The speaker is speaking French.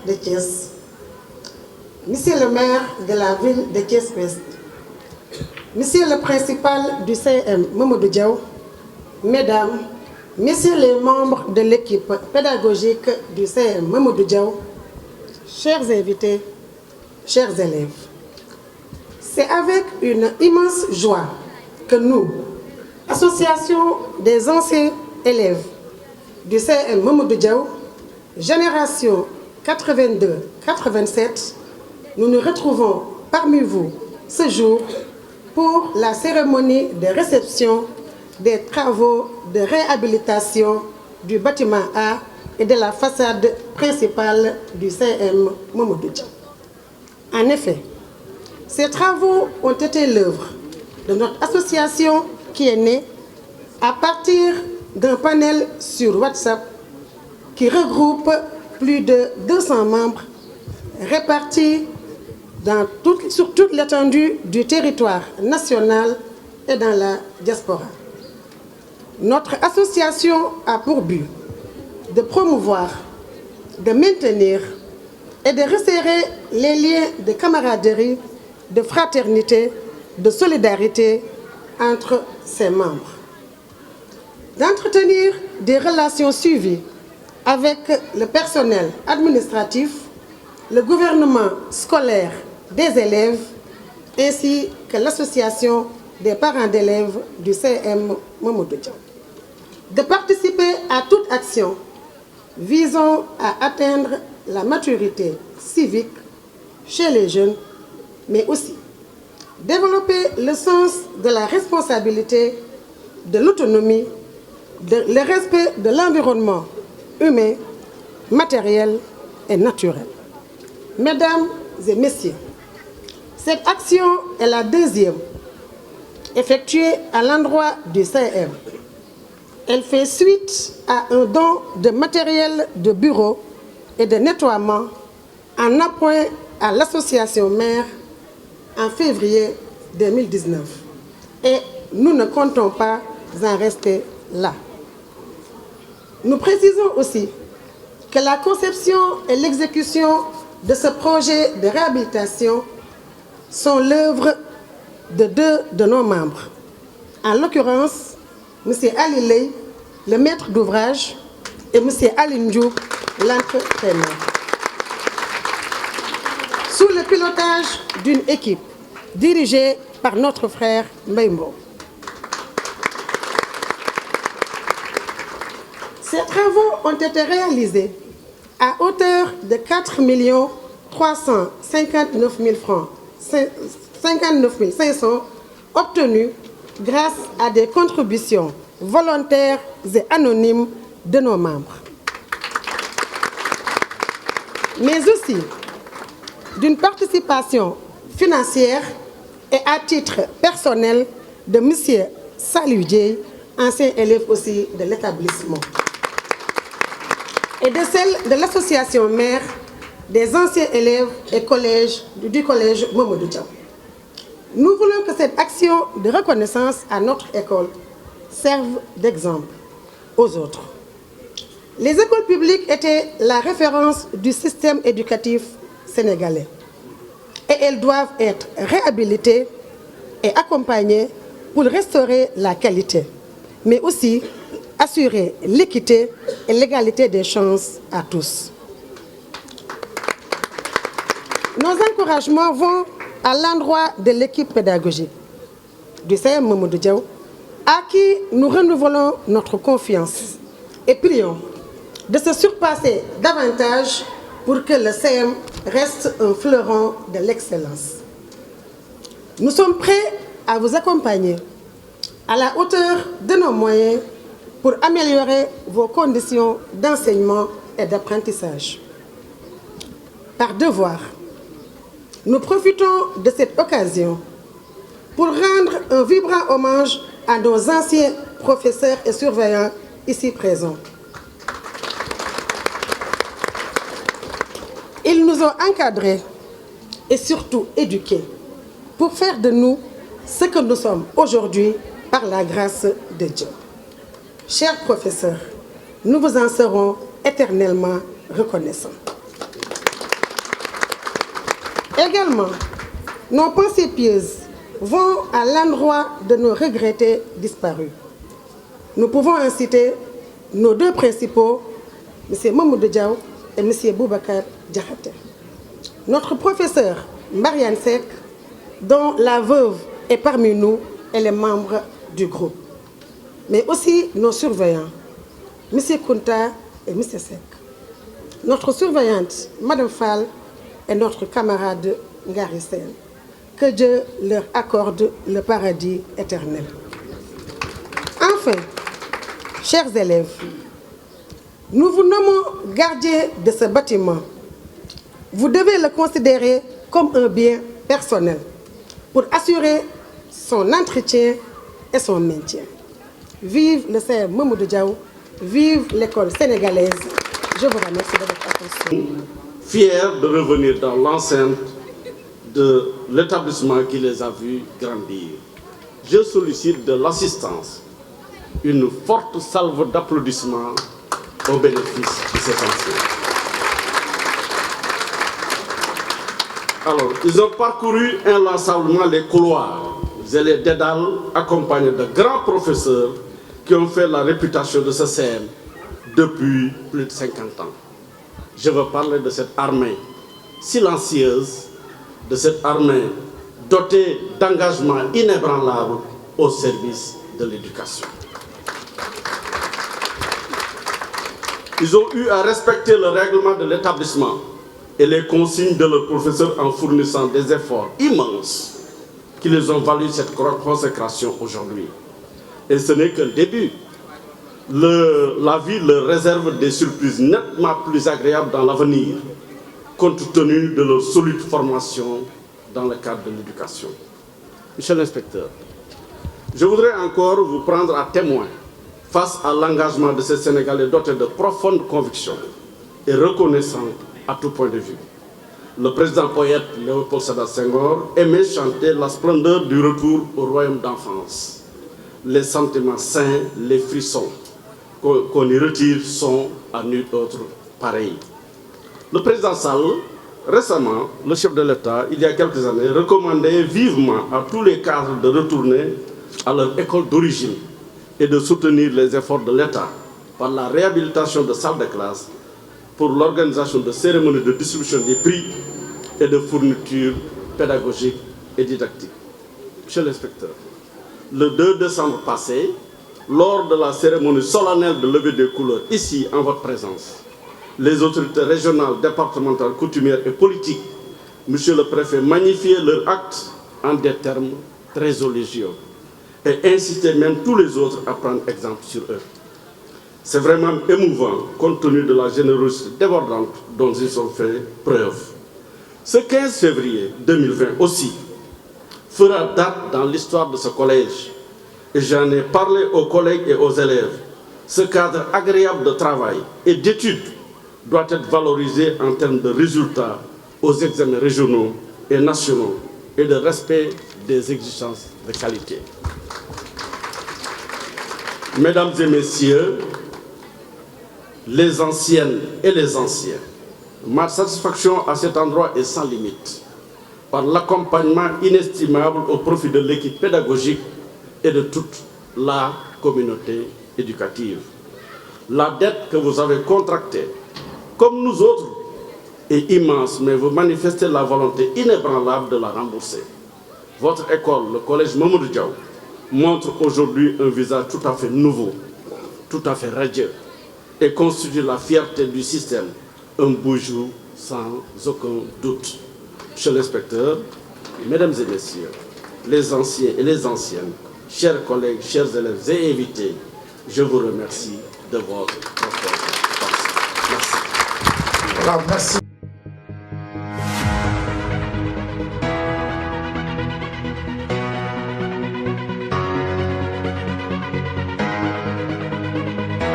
de Thiès, Monsieur le maire de la ville de Thiès-Ouest, Monsieur le principal du CM Mamadou Diaw, Mesdames, Messieurs les membres de l'équipe pédagogique du CM Mamadou Diaw, chers invités, chers élèves, c'est avec une immense joie que nous, Association des anciens élèves du CM Mamadou Diaw, génération 82-87, nous nous retrouvons parmi vous ce jour pour la cérémonie de réception des travaux de réhabilitation du bâtiment A et de la façade principale du CM Mamadou Diaw. En effet, ces travaux ont été l'œuvre de notre association qui est née à partir d'un panel sur WhatsApp qui regroupe plus de 200 membres répartis sur toute l'étendue du territoire national et dans la diaspora. Notre association a pour but de promouvoir, de maintenir et de resserrer les liens de camaraderie, de fraternité, de solidarité entre ses membres. D'entretenir des relations suivies avec le personnel administratif, le gouvernement scolaire des élèves, ainsi que l'association des parents d'élèves du CM Mamadou Diaw. De participer à toute action visant à atteindre la maturité civique chez les jeunes, mais aussi développer le sens de la responsabilité, de l'autonomie, le respect de l'environnement humain, matériel et naturel. Mesdames et messieurs, cette action est la deuxième effectuée à l'endroit du CM. Elle fait suite à un don de matériel de bureau et de nettoiement en appui à l'association mère en février 2019. Et nous ne comptons pas en rester là. Nous précisons aussi que la conception et l'exécution de ce projet de réhabilitation sont l'œuvre de deux de nos membres. En l'occurrence, M. Ali Ley, le maître d'ouvrage, et M. Aline Diouk, l'entrepreneur. Sous le pilotage d'une équipe dirigée par notre frère Mbaye. Ces travaux ont été réalisés à hauteur de 4 359 000 francs, 59 500 obtenus grâce à des contributions volontaires et anonymes de nos membres. Mais aussi d'une participation financière et à titre personnel de M. Saliou Dieye, ancien élève aussi de l'établissement, et de celle de l'association mère des anciens élèves et du collège Mamadou Diaw. Nous voulons que cette action de reconnaissance à notre école serve d'exemple aux autres. Les écoles publiques étaient la référence du système éducatif sénégalais et elles doivent être réhabilitées et accompagnées pour restaurer la qualité, mais aussi assurer l'équité et l'égalité des chances à tous. Nos encouragements vont à l'endroit de l'équipe pédagogique du CM Mamadou Diaw, à qui nous renouvelons notre confiance et prions de se surpasser davantage pour que le CM reste un fleuron de l'excellence. Nous sommes prêts à vous accompagner à la hauteur de nos moyens pour améliorer vos conditions d'enseignement et d'apprentissage. Par devoir, nous profitons de cette occasion pour rendre un vibrant hommage à nos anciens professeurs et surveillants ici présents. Ils nous ont encadrés et surtout éduqués pour faire de nous ce que nous sommes aujourd'hui par la grâce de Dieu. Chers professeurs, nous vous en serons éternellement reconnaissants. Également, nos pensées pieuses vont à l'endroit de nos regrettés disparus. Nous pouvons en citer nos deux principaux, M. Mamoudou Diaw et M. Boubacar Diakhaté. Notre professeur Marianne Seck, dont la veuve est parmi nous et les membres du groupe. Mais aussi nos surveillants, M. Kounta et M. Seck. Notre surveillante, Mme Fall, et notre camarade Ngari Sen. Que Dieu leur accorde le paradis éternel. Enfin, chers élèves, nous vous nommons gardiens de ce bâtiment. Vous devez le considérer comme un bien personnel pour assurer son entretien et son maintien. Vive le Seydi Mamoudou Diaw, vive l'école sénégalaise. Je vous remercie de votre attention. Fiers de revenir dans l'enceinte de l'établissement qui les a vus grandir. Je sollicite de l'assistance une forte salve d'applaudissements au bénéfice de cet ancien. Alors, ils ont parcouru inlassablement les couloirs et les dédales accompagnés de grands professeurs qui ont fait la réputation de ce CM depuis plus de 50 ans. Je veux parler de cette armée silencieuse, de cette armée dotée d'engagement inébranlable au service de l'éducation. Ils ont eu à respecter le règlement de l'établissement et les consignes de leurs professeurs en fournissant des efforts immenses qui les ont valu cette consécration aujourd'hui. Et ce n'est que le début. La vie leur réserve des surprises nettement plus agréables dans l'avenir, compte tenu de leur solide formation dans le cadre de l'éducation. Monsieur l'inspecteur, je voudrais encore vous prendre à témoin face à l'engagement de ces Sénégalais dotés de profondes convictions et reconnaissants à tout point de vue. Le président poète Léopold Sédar Senghor aimait chanter la splendeur du retour au royaume d'enfance. Les sentiments sains, les frissons qu'on y retire sont à nul autre pareil. Le président Sall, récemment, le chef de l'État, il y a quelques années, recommandait vivement à tous les cadres de retourner à leur école d'origine et de soutenir les efforts de l'État par la réhabilitation de salles de classe, pour l'organisation de cérémonies de distribution des prix et de fournitures pédagogiques et didactiques. Monsieur l'inspecteur, le 2 décembre passé, lors de la cérémonie solennelle de levée des couleurs, ici en votre présence, les autorités régionales, départementales, coutumières et politiques, monsieur le préfet, magnifiaient leur acte en des termes très élogieux et incitaient même tous les autres à prendre exemple sur eux. C'est vraiment émouvant compte tenu de la générosité débordante dont ils ont fait preuve. Ce 15 février 2020 aussi fera date dans l'histoire de ce collège. Et j'en ai parlé aux collègues et aux élèves. Ce cadre agréable de travail et d'études doit être valorisé en termes de résultats aux examens régionaux et nationaux et de respect des exigences de qualité. Mesdames et messieurs, les anciennes et les anciens, ma satisfaction à cet endroit est sans limite, par l'accompagnement inestimable au profit de l'équipe pédagogique et de toute la communauté éducative. La dette que vous avez contractée, comme nous autres, est immense, mais vous manifestez la volonté inébranlable de la rembourser. Votre école, le collège Mamoudou Diaw, montre aujourd'hui un visage tout à fait nouveau, tout à fait radieux, et constitue la fierté du système, un beau jour sans aucun doute. Monsieur l'inspecteur, mesdames et messieurs, les anciens et les anciennes, chers collègues, chers élèves et invités, je vous remercie de votre attention. Merci. Alors, merci.